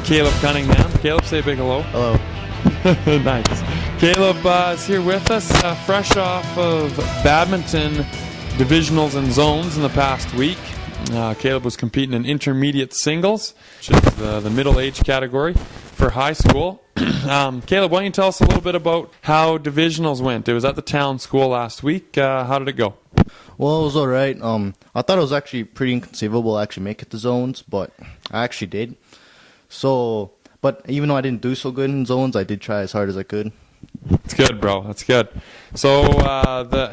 Caleb Cunningham. Caleb, say a big hello. Hello. Nice. Caleb is here with us, fresh off of badminton divisionals and zones in the past week. Caleb was competing in intermediate singles, which is the middle age category for high school. Caleb, why don't you tell us a little bit about how divisionals went? It was at the town school last week. How did it go? Well, it was all right. I thought it was actually pretty inconceivable to actually make it to zones, but I actually did. So, but even though I didn't do so good in zones, I did try as hard as I could. That's good, bro. That's good. So,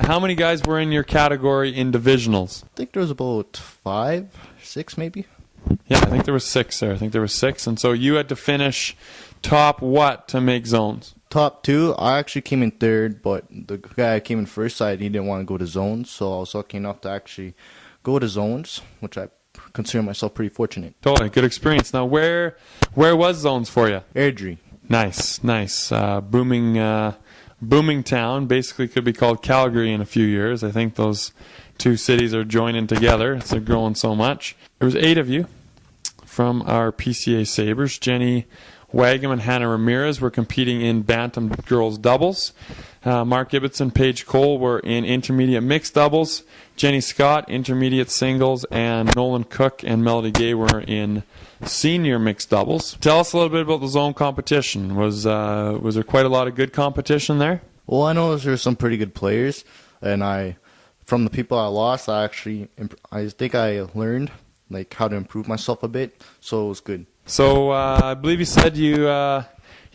how many guys were in your category in divisionals? I think there was about 5, 6 maybe. Yeah, I think there was 6 there. And so you had to finish top what to make zones? Top 2. I actually came in 3rd, but the guy I came in first side, he didn't want to go to zones, so I was lucky enough to actually go to zones, which I consider myself pretty fortunate. Totally, good experience. Now, where was zones for you? Airdrie. Nice. Booming town. Basically could be called Calgary in a few years. I think those two cities are joining together. They're growing so much. There was 8 of you from our PCA Sabres. Jenny Wagam and Hannah Ramirez were competing in bantam girls doubles. Mark Ibbotson, Paige Cole were in intermediate mixed doubles. Jenny Scott, intermediate singles, and Nolan Cook and Melody Gay were in senior mixed doubles. Tell us a little bit about the zone competition. Was there quite a lot of good competition there? Well, I know there's some pretty good players, and from the people I lost, I think I learned how to improve myself a bit, so it was good. So I believe you said you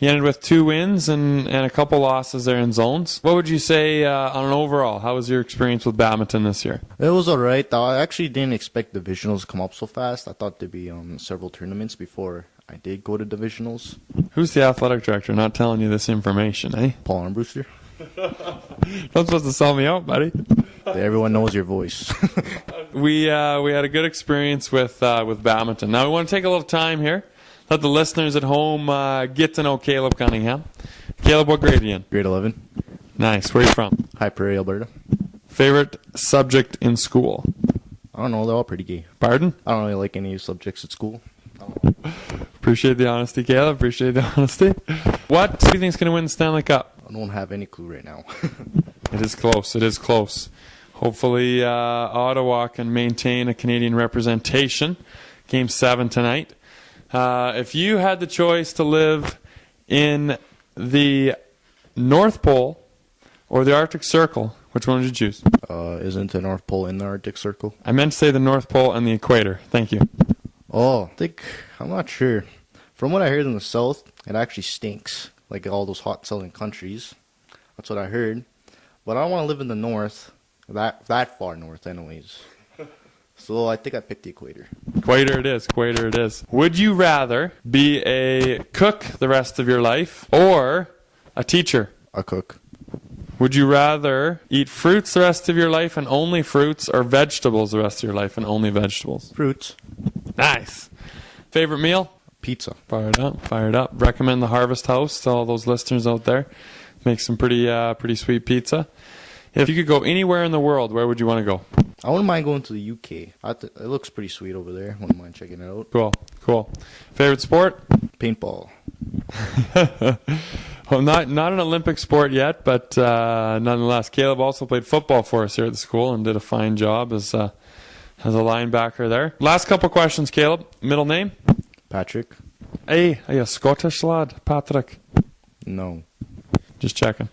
ended with 2 wins and a couple losses there in zones. What would you say on an overall? How was your experience with badminton this year? It was all right. I actually didn't expect divisionals to come up so fast. I thought there'd be several tournaments before I did go to divisionals. Who's the athletic director not telling you this information, eh? Paul Armbruster. Not supposed to sell me out, buddy. Everyone knows your voice. We had a good experience with badminton. Now we want to take a little time here. Let the listeners at home get to know Caleb Cunningham. Caleb, what grade are you in? Grade 11. Nice. Where are you from? High Prairie, Alberta. Favorite subject in school? I don't know. They're all pretty gay. Pardon? I don't really like any subjects at school. Appreciate the honesty, Caleb. Appreciate the honesty. What do you think is going to win the Stanley Cup? I don't have any clue right now. It is close. Hopefully Ottawa can maintain a Canadian representation. Game 7 tonight. If you had the choice to live in the North Pole or the Arctic Circle, which one would you choose? Isn't the North Pole in the Arctic Circle? I meant to say the North Pole and the equator. Thank you. Oh, I'm not sure. From what I heard in the South, it actually stinks, like all those hot southern countries. That's what I heard. But I don't want to live in the North, that far north anyways. So I think I picked the equator. Equator it is. Would you rather be a cook the rest of your life or a teacher? A cook. Would you rather eat fruits the rest of your life and only fruits, or vegetables the rest of your life and only vegetables? Fruits. Nice. Favorite meal? Pizza. Fired up. Recommend the Harvest House to all those listeners out there. Make some pretty sweet pizza. If you could go anywhere in the world, where would you want to go? I wouldn't mind going to the UK. It looks pretty sweet over there. Wouldn't mind checking it out. Cool. Favorite sport? Paintball. Well, not an Olympic sport yet, but nonetheless, Caleb also played football for us here at the school and did a fine job as a linebacker there. Last couple questions, Caleb. Middle name? Patrick. Hey, are you a Scottish lad, Patrick? No. Just checking.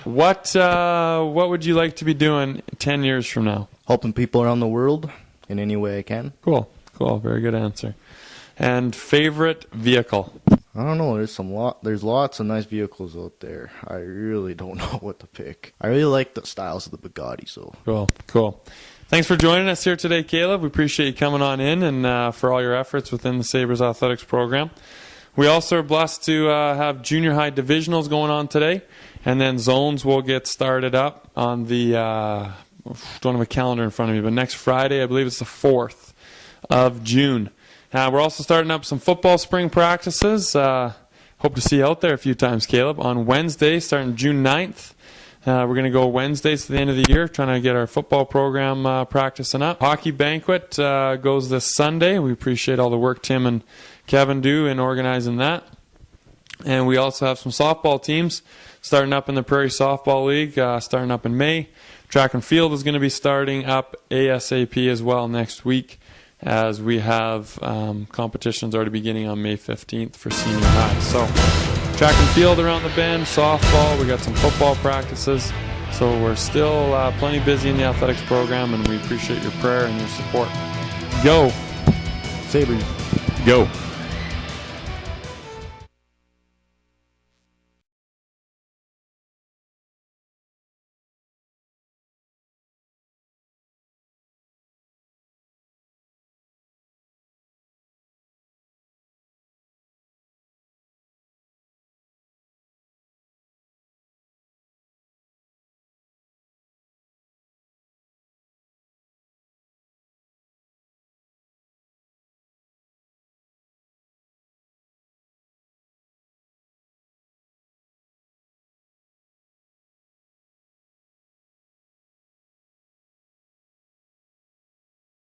What would you like to be doing 10 years from now? Helping people around the world in any way I can. Cool. Very good answer. And favorite vehicle? I don't know. There's lots of nice vehicles out there. I really don't know what to pick. I really like the styles of the Bugatti. So cool. Thanks for joining us here today, Caleb. We appreciate you coming on in and for all your efforts within the Sabres athletics program. We also are blessed to have junior high divisionals going on today, and then zones will get started up on the, don't have a calendar in front of me, but next Friday, I believe it's the 4th of June. We're also starting up some football spring practices. Hope to see you out there a few times, Caleb. On Wednesday, starting June 9th, we're going to go Wednesdays to the end of the year, trying to get our football program practicing up. Hockey banquet goes this Sunday. We appreciate all the work Tim and Kevin do in organizing that. And we also have some softball teams starting up in the Prairie Softball League, starting up in May. Track and field is going to be starting up ASAP as well next week, as we have competitions already beginning on May 15th for senior high. So track and field around the bend, softball, we got some football practices. So we're still plenty busy in the athletics program, and we appreciate your prayer and your support. Go! Sabres. Go!